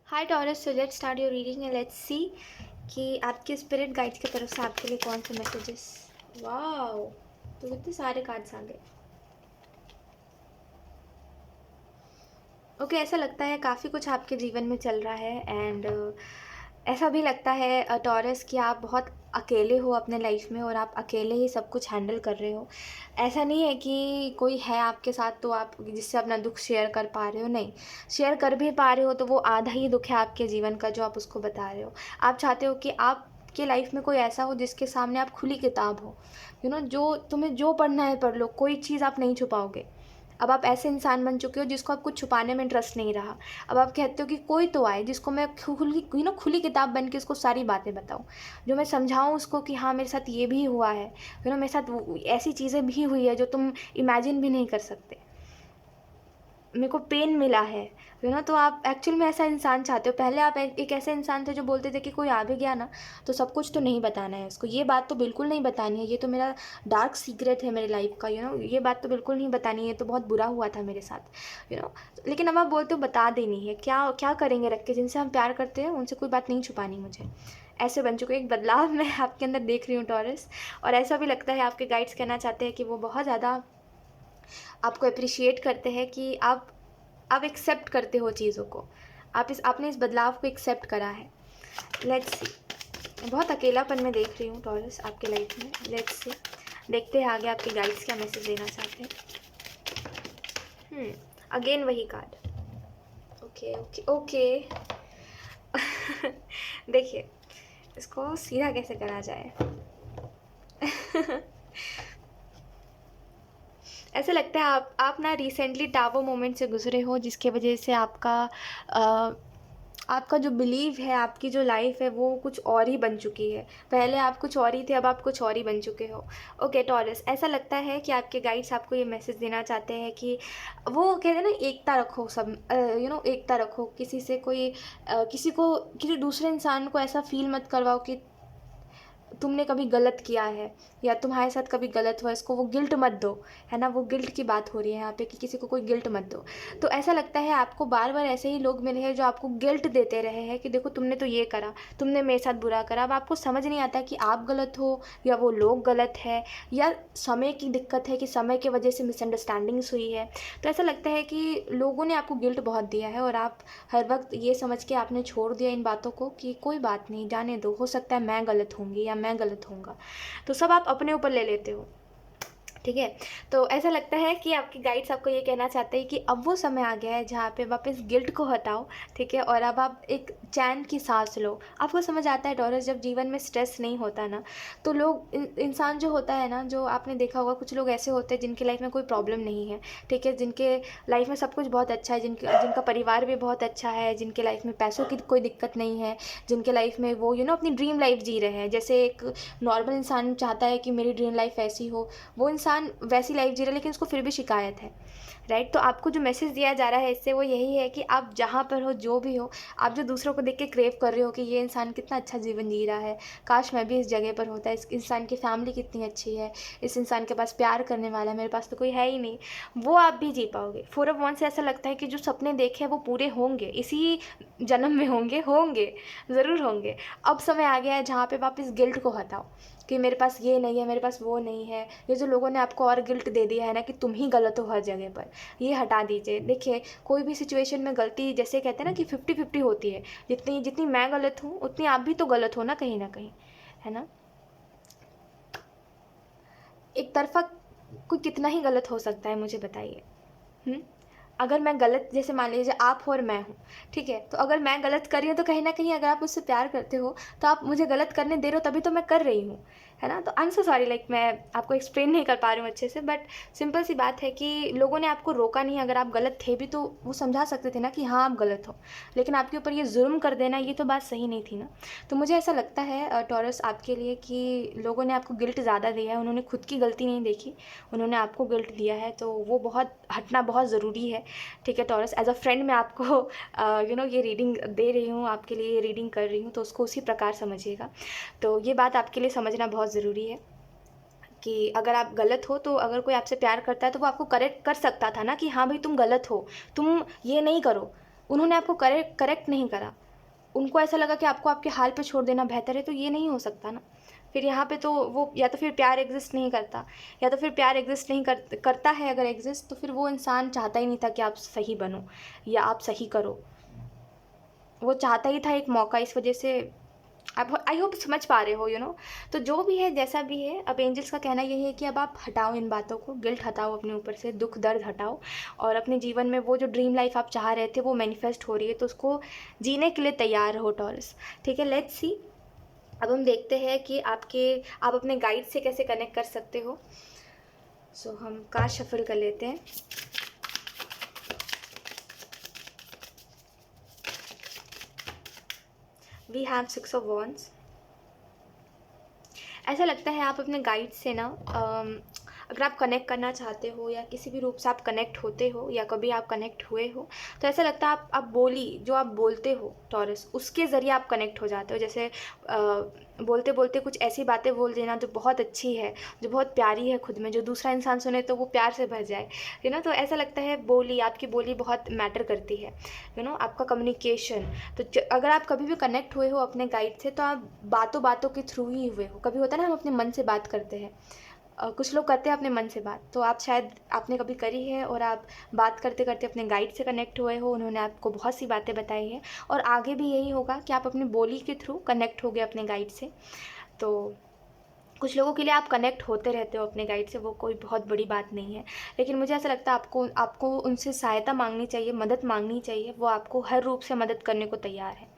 Hi taurus, so let's start your reading and let's see कि आपके spirit guides की तरफ से आपके लिए कौन से मैसेजेस। वाओ, तो कितने सारे कार्ड्स आ गए। ओके, ऐसा लगता है काफ़ी कुछ आपके जीवन में चल रहा है एंड ऐसा भी लगता है टॉरस कि आप बहुत अकेले हो अपने लाइफ में और आप अकेले ही सब कुछ हैंडल कर रहे हो। ऐसा नहीं है कि कोई है आपके साथ तो आप जिससे अपना दुख शेयर कर पा रहे हो, नहीं। शेयर कर भी पा रहे हो तो वो आधा ही दुख है आपके जीवन का जो आप उसको बता रहे हो। आप चाहते हो कि आप के लाइफ में कोई ऐसा हो जिसके सामने आप खुली किताब हो, जो तुम्हें जो पढ़ना है पढ़ लो, कोई चीज़ आप नहीं छुपाओगे। अब आप ऐसे इंसान बन चुके हो जिसको आप कुछ छुपाने में इंटरेस्ट नहीं रहा। अब आप कहते हो कि कोई तो आए जिसको मैं खुली किताब बन के उसको सारी बातें बताऊँ, जो मैं समझाऊँ उसको कि हाँ मेरे साथ ये भी हुआ है, मेरे साथ ऐसी चीज़ें भी हुई है जो तुम इमेजिन भी नहीं कर सकते, मेरे को पेन मिला है। तो आप एक्चुअल में ऐसा इंसान चाहते हो। पहले आप एक ऐसे इंसान थे जो बोलते थे कि कोई आ भी गया ना तो सब कुछ तो नहीं बताना है उसको, ये बात तो बिल्कुल नहीं बतानी है, ये तो मेरा डार्क सीक्रेट है मेरे लाइफ का। ये बात तो बिल्कुल नहीं बतानी है, ये तो बहुत बुरा हुआ था मेरे साथ। लेकिन अब आप बोलते हो बता देनी है। क्या क्या करेंगे रख के? जिनसे हम प्यार करते हैं उनसे कोई बात नहीं छुपानी मुझे। ऐसे बन चुके एक बदलाव मैं आपके अंदर देख रही हूँ टॉरस। और ऐसा भी लगता है आपके गाइड्स कहना चाहते हैं कि वो बहुत ज़्यादा आपको अप्रिशिएट करते हैं कि आप एक्सेप्ट करते हो चीज़ों को। आपने इस बदलाव को एक्सेप्ट करा है। Let's see. बहुत अकेलापन में देख रही हूँ टॉरस आपके लाइफ में। लेट्स सी, देखते हैं आगे आपके गाइड्स क्या मैसेज देना चाहते हैं। अगेन वही कार्ड। Okay okay okay. देखिए, इसको सीधा कैसे करा जाए। ऐसा लगता है आप ना रिसेंटली टावो मोमेंट से गुजरे हो, जिसके वजह से आपका जो बिलीव है, आपकी जो लाइफ है वो कुछ और ही बन चुकी है। पहले आप कुछ और ही थे, अब आप कुछ और ही बन चुके हो। ओके टॉरस, ऐसा लगता है कि आपके गाइड्स आपको ये मैसेज देना चाहते हैं कि वो कहते हैं ना, एकता रखो सब। एकता रखो। किसी से कोई किसी दूसरे इंसान को ऐसा फील मत करवाओ कि तुमने कभी गलत किया है या तुम्हारे साथ कभी गलत हुआ। इसको वो गिल्ट मत दो, है ना। वो गिल्ट की बात हो रही है यहाँ पे कि किसी को कोई गिल्ट मत दो। तो ऐसा लगता है आपको बार बार ऐसे ही लोग मिले हैं जो आपको गिल्ट देते रहे हैं कि देखो तुमने तो ये करा, तुमने मेरे साथ बुरा करा। अब आपको समझ नहीं आता कि आप गलत हो या वो लोग गलत है या समय की दिक्कत है कि समय की वजह से मिसअंडरस्टैंडिंग्स हुई है। तो ऐसा लगता है कि लोगों ने आपको गिल्ट बहुत दिया है और आप हर वक्त ये समझ के आपने छोड़ दिया इन बातों को कि कोई बात नहीं, जाने दो, हो सकता है मैं गलत होंगी या मैं गलत होऊंगा। तो सब आप अपने ऊपर ले लेते हो, ठीक है। तो ऐसा लगता है कि आपके गाइड्स आपको ये कहना चाहते हैं कि अब वो समय आ गया है जहाँ पे आप इस गिल्ट को हटाओ, ठीक है, और अब आप एक चैन की सांस लो। आपको समझ आता है टॉरस, जब जीवन में स्ट्रेस नहीं होता ना तो लोग इंसान जो होता है ना, जो आपने देखा होगा कुछ लोग ऐसे होते हैं जिनकी लाइफ में कोई प्रॉब्लम नहीं है, ठीक है, जिनके लाइफ में सब कुछ बहुत अच्छा है, जिनका परिवार भी बहुत अच्छा है, जिनके लाइफ में पैसों की कोई दिक्कत नहीं है, जिनके लाइफ में वो अपनी ड्रीम लाइफ जी रहे हैं। जैसे एक नॉर्मल इंसान चाहता है कि मेरी ड्रीम लाइफ ऐसी हो, वो इंसान वैसी लाइफ जी रहा है लेकिन उसको फिर भी शिकायत है, राइट। तो आपको जो मैसेज दिया जा रहा है इससे वो यही है कि आप जहाँ पर हो, जो भी हो, आप जो दूसरों को देख के क्रेव कर रहे हो कि ये इंसान कितना अच्छा जीवन जी रहा है, काश मैं भी इस जगह पर होता, इस इंसान की फैमिली कितनी अच्छी है, इस इंसान के पास प्यार करने वाला है, मेरे पास तो कोई है ही नहीं, वो आप भी जी पाओगे। 4 ऑफ वन से ऐसा लगता है कि जो सपने देखे हैं वो पूरे होंगे, इसी जन्म में होंगे ज़रूर होंगे। अब समय आ गया है जहाँ पे आप इस गिल्ट को हटाओ कि मेरे पास ये नहीं है, मेरे पास वो नहीं है। ये जो लोगों ने आपको और गिल्ट दे दिया है ना कि तुम ही गलत हो हर जगह पर, ये हटा दीजिए। देखिए, कोई भी सिचुएशन में गलती, जैसे कहते हैं ना कि 50-50 होती है। जितनी जितनी मैं गलत हूँ उतनी आप भी तो गलत हो ना कहीं, है ना। एक तरफा कोई कितना ही गलत हो सकता है, मुझे बताइए। अगर मैं गलत, जैसे मान लीजिए आप हो और मैं हूँ, ठीक है, तो अगर मैं गलत कर रही हूँ तो कहीं ना कहीं अगर आप मुझसे प्यार करते हो तो आप मुझे गलत करने दे रहे हो, तभी तो मैं कर रही हूँ, है ना। तो I am so sorry, like मैं आपको एक्सप्लेन नहीं कर पा रही हूँ अच्छे से, बट सिंपल सी बात है कि लोगों ने आपको रोका नहीं। अगर आप गलत थे भी तो वो समझा सकते थे ना कि हाँ आप गलत हो, लेकिन आपके ऊपर ये जुल्म कर देना, ये तो बात सही नहीं थी ना। तो मुझे ऐसा लगता है टॉरस आपके लिए कि लोगों ने आपको गिल्ट ज़्यादा दिया है, उन्होंने खुद की गलती नहीं देखी, उन्होंने आपको गिल्ट दिया है, तो वो बहुत हटना बहुत ज़रूरी है, ठीक है टॉरस। एज अ फ्रेंड मैं आपको ये रीडिंग दे रही हूँ, आपके लिए ये रीडिंग कर रही हूँ, तो उसको उसी प्रकार समझिएगा। तो ये बात आपके लिए समझना बहुत ज़रूरी है कि अगर आप गलत हो तो अगर कोई आपसे प्यार करता है तो वो आपको करेक्ट कर सकता था ना कि हाँ भाई तुम गलत हो, तुम ये नहीं करो, उन्होंने आपको करेक्ट नहीं करा, उनको ऐसा लगा कि आपको आपके हाल पे छोड़ देना बेहतर है, तो ये नहीं हो सकता ना। फिर यहाँ पे तो वो या तो फिर प्यार एग्जिस्ट नहीं करता, या तो फिर प्यार एग्जिस्ट नहीं करता है अगर एग्जिस्ट, तो फिर वो इंसान चाहता ही नहीं था कि आप सही बनो या आप सही करो। वो चाहता ही था एक मौका, इस वजह से आप आई होप समझ पा रहे हो तो जो भी है जैसा भी है, अब एंजल्स का कहना यही है कि अब आप हटाओ इन बातों को, गिल्ट हटाओ अपने ऊपर से, दुख दर्द हटाओ, और अपने जीवन में वो जो ड्रीम लाइफ आप चाह रहे थे वो मैनिफेस्ट हो रही है, तो उसको जीने के लिए तैयार रहो टॉरस। ठीक है, लेट्स सी। अब हम देखते हैं कि आप अपने गाइड से कैसे कनेक्ट कर सकते हो। सो हम कार्ड शफल कर लेते हैं। We have 6 of wands. ऐसा लगता है आप अपने गाइड से ना अगर आप कनेक्ट करना चाहते हो या किसी भी रूप से आप कनेक्ट होते हो या कभी आप कनेक्ट हुए हो, तो ऐसा लगता है आप जो आप बोलते हो टॉरस, उसके ज़रिए आप कनेक्ट हो जाते हो। जैसे बोलते बोलते कुछ ऐसी बातें बोल देना जो बहुत अच्छी है, जो बहुत प्यारी है खुद में, जो दूसरा इंसान सुने तो वो प्यार से भर जाए, तो ऐसा लगता है आपकी बोली बहुत मैटर करती है, आपका कम्युनिकेशन। तो अगर आप कभी भी कनेक्ट हुए हो अपने गाइड से, तो आप बातों बातों के थ्रू ही हुए हो। कभी होता है ना, हम अपने मन से बात करते हैं, कुछ लोग करते हैं अपने मन से बात, तो आप शायद आपने कभी करी है और आप बात करते करते अपने गाइड से कनेक्ट हुए हो, उन्होंने आपको बहुत सी बातें बताई हैं, और आगे भी यही होगा कि आप अपनी बोली के थ्रू कनेक्ट हो गए अपने गाइड से। तो कुछ लोगों के लिए आप कनेक्ट होते रहते हो अपने गाइड से, वो कोई बहुत बड़ी बात नहीं है, लेकिन मुझे ऐसा लगता है आपको उनसे सहायता मांगनी चाहिए, मदद मांगनी चाहिए। वो आपको हर रूप से मदद करने को तैयार है।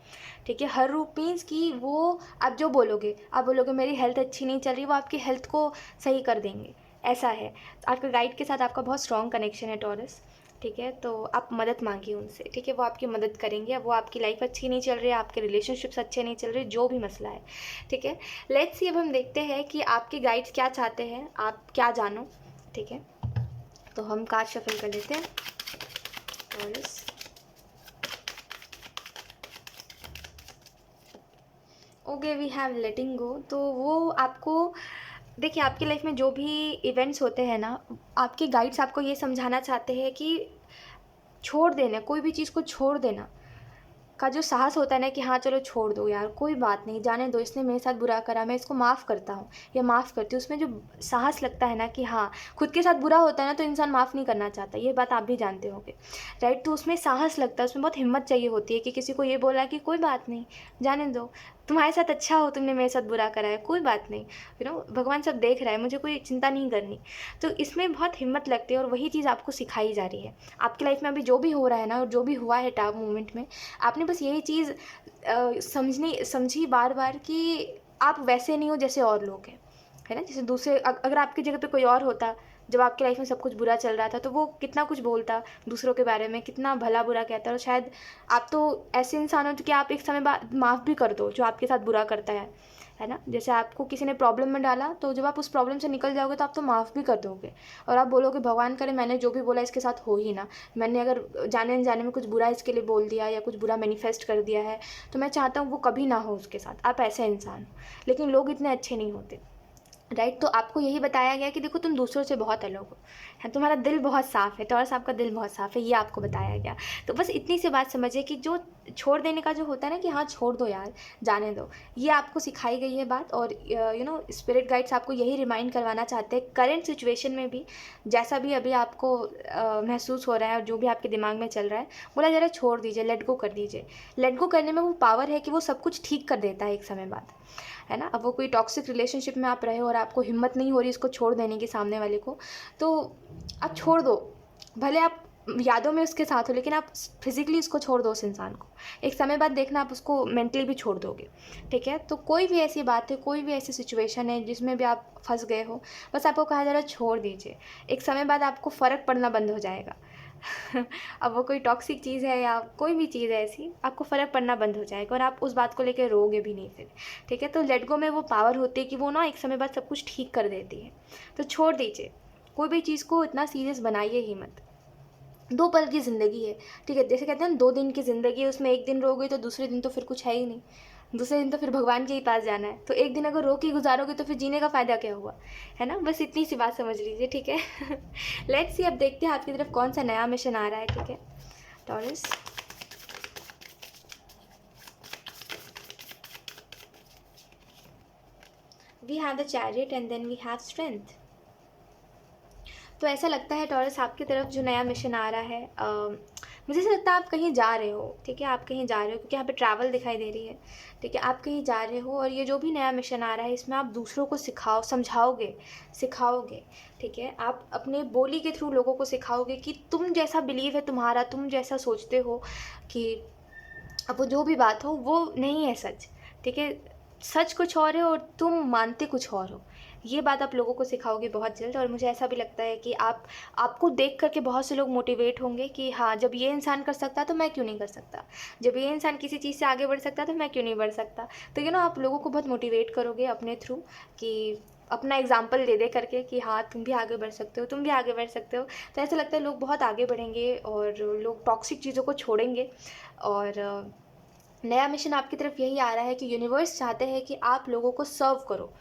ठीक है, हर रूप मीन्स कि वो आप जो बोलोगे, आप बोलोगे मेरी हेल्थ अच्छी नहीं चल रही, वो आपकी हेल्थ को सही कर देंगे, ऐसा है। आपके गाइड के साथ आपका बहुत स्ट्रॉन्ग कनेक्शन है टॉरस। ठीक है, तो आप मदद मांगिए उनसे। ठीक है, वो आपकी मदद करेंगे। अब वो आपकी लाइफ अच्छी नहीं चल रही है, आपके रिलेशनशिप्स अच्छे नहीं चल रहे, जो भी मसला है। ठीक है, लेट्स सी। अब हम देखते हैं कि आपके गाइड्स क्या चाहते हैं, आप क्या जानो। ठीक है, तो हम कार्ड शफल कर लेते हैं टॉरस। ओके, वी हैव लेटिंग गो। तो वो आपको, देखिए, आपकी लाइफ में जो भी इवेंट्स होते हैं ना, आपके गाइड्स आपको ये समझाना चाहते हैं कि छोड़ देना, कोई भी चीज़ को छोड़ देना का जो साहस होता है ना, कि हाँ चलो छोड़ दो यार, कोई बात नहीं, जाने दो, इसने मेरे साथ बुरा करा, मैं इसको माफ़ करता हूँ या माफ़ करती हूँ, उसमें जो साहस लगता है ना कि हाँ, खुद के साथ बुरा होता है ना तो इंसान माफ़ नहीं करना चाहता, ये बात आप भी जानते होंगे, राइट। तो उसमें साहस लगता है, उसमें बहुत हिम्मत चाहिए होती है कि किसी को ये बोला कि कोई बात नहीं, जाने दो, तुम्हारे साथ अच्छा हो, तुमने मेरे साथ बुरा करा है, कोई बात नहीं, भगवान सब देख रहा है, मुझे कोई चिंता नहीं करनी। तो इसमें बहुत हिम्मत लगती है, और वही चीज़ आपको सिखाई जा रही है। आपकी लाइफ में अभी जो भी हो रहा है ना, और जो भी हुआ है टाव मोमेंट में, आपने बस यही चीज़ समझी बार बार कि आप वैसे नहीं हो जैसे और लोग हैं, है ना। जैसे दूसरे, अगर आपकी जगह पे कोई और होता, जब आपकी लाइफ में सब कुछ बुरा चल रहा था, तो वो कितना कुछ बोलता दूसरों के बारे में, कितना भला बुरा कहता, और शायद आप तो ऐसे इंसान हो कि आप एक समय बाद माफ़ भी कर दो जो आपके साथ बुरा करता है ना। जैसे आपको किसी ने प्रॉब्लम में डाला, तो जब आप उस प्रॉब्लम से निकल जाओगे तो आप तो माफ़ भी कर दोगे, और आप बोलोगे भगवान करे मैंने जो भी बोला इसके साथ हो ही ना, मैंने अगर जाने अनजाने में कुछ बुरा इसके लिए बोल दिया या कुछ बुरा मैनिफेस्ट कर दिया है, तो मैं चाहता हूँ वो कभी ना हो उसके साथ। आप ऐसे इंसान हो, लेकिन लोग इतने अच्छे नहीं होते, राइट। तो आपको यही बताया गया कि देखो तुम दूसरों से बहुत अलग हो, है, तुम्हारा दिल बहुत साफ़ है, टॉरस आपका दिल बहुत साफ़ है, ये आपको बताया गया। तो बस इतनी सी बात समझिए कि जो छोड़ देने का जो होता है ना, कि हाँ छोड़ दो यार, जाने दो, ये आपको सिखाई गई है बात। और स्पिरिट गाइड्स आपको यही रिमाइंड करवाना चाहते हैं करेंट सिचुएशन में भी, जैसा भी अभी आपको महसूस हो रहा है और जो भी आपके दिमाग में चल रहा है, बोला ज़रा छोड़ दीजिए, लेट गो कर दीजिए। लेट गो करने में वो पावर है कि वो सब कुछ ठीक कर देता है एक समय बाद, है ना। अब वो कोई टॉक्सिक रिलेशनशिप में आप रहे हो और आपको हिम्मत नहीं हो रही इसको छोड़ देने की सामने वाले को, तो आप छोड़ दो। भले आप यादों में उसके साथ हो, लेकिन आप फिजिकली इसको छोड़ दो उस इंसान को। एक समय बाद देखना आप उसको मेंटली भी छोड़ दोगे। ठीक है, तो कोई भी ऐसी बात है, कोई भी ऐसी सिचुएशन है जिसमें भी आप फंस गए हो, बस आपको कहा जा रहा है छोड़ दीजिए। एक समय बाद आपको फ़र्क पड़ना बंद हो जाएगा। अब वो कोई टॉक्सिक चीज़ है या कोई भी चीज़ है ऐसी, आपको फ़र्क पड़ना बंद हो जाएगा और आप उस बात को लेकर रोगे भी नहीं फिर। ठीक है, तो लेट गो में वो पावर होती है कि वो ना एक समय बाद सब कुछ ठीक कर देती है। तो छोड़ दीजिए, कोई भी चीज़ को इतना सीरियस बनाइए ही मत। 2 पल की ज़िंदगी है, ठीक है, जैसे कहते हैं ना 2 दिन की ज़िंदगी है, उसमें एक दिन रोगे तो दूसरे दिन तो फिर कुछ है ही नहीं, दूसरे दिन तो फिर भगवान के ही पास जाना है। तो एक दिन अगर रो के गुजारोगे तो फिर जीने का फ़ायदा क्या हुआ, है ना। बस इतनी सी बात समझ लीजिए, ठीक है। लेट्स सी, अब देखते हैं आपकी तरफ कौन सा नया मिशन आ रहा है। ठीक है Taurus, we have the chariot and then we have strength. तो ऐसा लगता है टॉरस आपकी तरफ जो नया मिशन आ रहा है, मुझे ऐसा लगता है आप कहीं जा रहे हो, ठीक है, आप कहीं जा रहे हो क्योंकि यहाँ पे ट्रैवल दिखाई दे रही है, ठीक है, आप कहीं जा रहे हो और ये जो भी नया मिशन आ रहा है इसमें आप दूसरों को समझाओगे, सिखाओगे, ठीक है, आप अपने बोली के थ्रू लोगों को सिखाओगे कि तुम जैसा बिलीव है तुम्हारा, तुम जैसा सोचते हो कि अब वो जो भी बात हो वो नहीं है सच, ठीक है, सच कुछ और है और तुम मानते कुछ और हो। ये बात आप लोगों को सिखाओगे बहुत जल्द। और मुझे ऐसा भी लगता है कि आपको देख करके बहुत से लोग मोटिवेट होंगे कि हाँ, जब ये इंसान कर सकता तो मैं क्यों नहीं कर सकता, जब ये इंसान किसी चीज़ से आगे बढ़ सकता तो मैं क्यों नहीं बढ़ सकता। तो आप लोगों को बहुत मोटिवेट करोगे अपने थ्रू, कि अपना एग्जाम्पल दे करके कि हाँ, तुम भी आगे बढ़ सकते हो, तुम भी आगे बढ़ सकते हो। तो ऐसा लगता है लोग बहुत आगे बढ़ेंगे और लोग टॉक्सिक चीज़ों को छोड़ेंगे। और नया मिशन आपकी तरफ यही आ रहा है कि यूनिवर्स चाहते हैं कि आप लोगों को सर्व करो,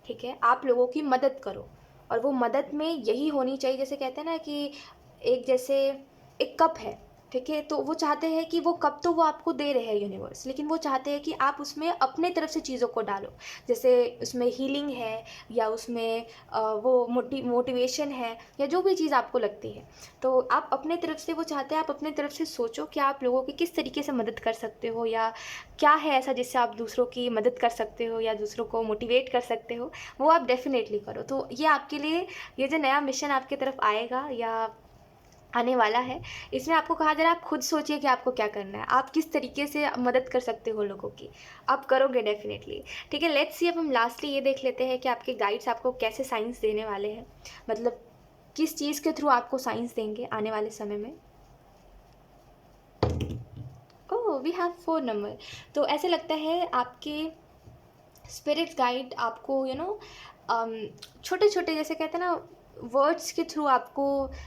ठीक है, आप लोगों की मदद करो। और वो मदद में यही होनी चाहिए, जैसे कहते हैं ना कि जैसे एक कप है, ठीक है, तो वो चाहते हैं कि वो कप तो वो आपको दे रहे हैं यूनिवर्स, लेकिन वो चाहते हैं कि आप उसमें अपने तरफ से चीज़ों को डालो। जैसे उसमें हीलिंग है या उसमें वो मोटिवेशन है या जो भी चीज़ आपको लगती है, तो आप अपने तरफ से, वो चाहते हैं आप अपने तरफ से सोचो कि आप लोगों की किस तरीके से मदद कर सकते हो, या क्या है ऐसा जिससे आप दूसरों की मदद कर सकते हो या दूसरों को मोटिवेट कर सकते हो, वो आप डेफिनेटली करो। तो ये आपके लिए, ये जो नया मिशन आपकी तरफ आएगा या आने वाला है, इसमें आपको कहा जा रहा है आप खुद सोचिए कि आपको क्या करना है, आप किस तरीके से मदद कर सकते हो लोगों की, आप करोगे डेफिनेटली, ठीक है। लेट्स सी, अब हम लास्टली ये देख लेते हैं कि आपके गाइड्स आपको कैसे साइंस देने वाले हैं, मतलब किस चीज़ के थ्रू आपको साइंस देंगे आने वाले समय में। ओह, वी हैव 4 नंबर। तो ऐसे लगता है आपके स्पिरिट गाइड आपको छोटे छोटे, जैसे कहते हैं ना, वर्ड्स के थ्रू आपको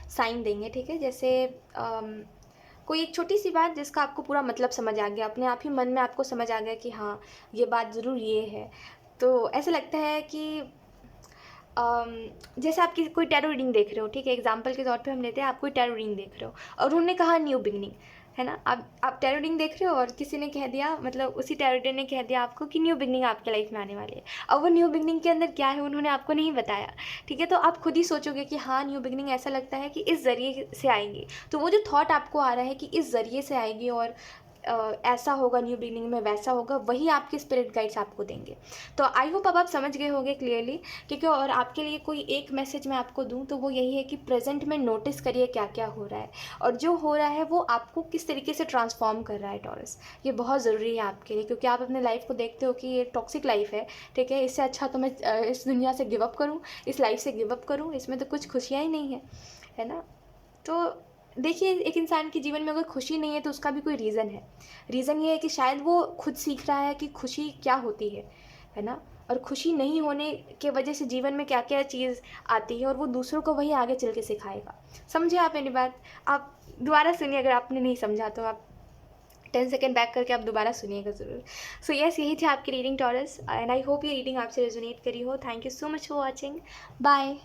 साइन देंगे, ठीक है। जैसे कोई एक छोटी सी बात जिसका आपको पूरा मतलब समझ आ गया, अपने आप ही मन में आपको समझ आ गया कि हाँ, ये बात ज़रूर ये है। तो ऐसा लगता है कि जैसे आप किसी कोई टैरो रीडिंग देख रहे हो, ठीक है, एग्जाम्पल के तौर पे हम लेते हैं, आप कोई टैरो रीडिंग देख रहे हो और उन्होंने कहा न्यू बिगनिंग, है ना, आप टैरो रीडिंग देख रहे हो और किसी ने कह दिया, मतलब उसी टैरो रीडर ने कह दिया आपको कि न्यू बिगनिंग आपके लाइफ में आने वाली है। अब वो न्यू बिगनिंग के अंदर क्या है उन्होंने आपको नहीं बताया, ठीक है, तो आप खुद ही सोचोगे कि हाँ, न्यू बिगनिंग ऐसा लगता है कि इस ज़रिए से आएगी। तो वो जो थॉट आपको आ रहा है कि इस ज़रिए से आएगी और ऐसा होगा न्यू बिगनिंग में, वैसा होगा, वही आपके स्पिरिट गाइड्स आपको देंगे। तो आई होप अब आप समझ गए होंगे क्लियरली, ठीक है। और आपके लिए कोई एक मैसेज मैं आपको दूं तो वो यही है कि प्रेजेंट में नोटिस करिए क्या क्या हो रहा है, और जो हो रहा है वो आपको किस तरीके से ट्रांसफॉर्म कर रहा है टॉरस। ये बहुत ज़रूरी है आपके लिए, क्योंकि आप अपने लाइफ को देखते हो कि ये टॉक्सिक लाइफ है, ठीक है, इससे अच्छा तो मैं इस दुनिया से गिव अप करूँ, इस लाइफ से गिव अप करूँ, इसमें तो कुछ खुशियाँ ही नहीं है ना। तो देखिए, एक इंसान के जीवन में अगर खुशी नहीं है तो उसका भी कोई रीज़न है। रीज़न ये है कि शायद वो खुद सीख रहा है कि खुशी क्या होती है ना। और खुशी नहीं होने के वजह से जीवन में क्या क्या चीज़ आती है और वो दूसरों को वही आगे चल के सिखाएगा। समझे आप मेरी बात? आप दोबारा सुनिए, अगर आपने नहीं समझा तो आप 10 सेकेंड बैक करके आप दोबारा सुनिएगा ज़रूर। सो यस, यही थी आपकी reading Taurus, and I hope ये रीडिंग आपसे रेजोनेट करी हो। Thank you so much for watching. Bye.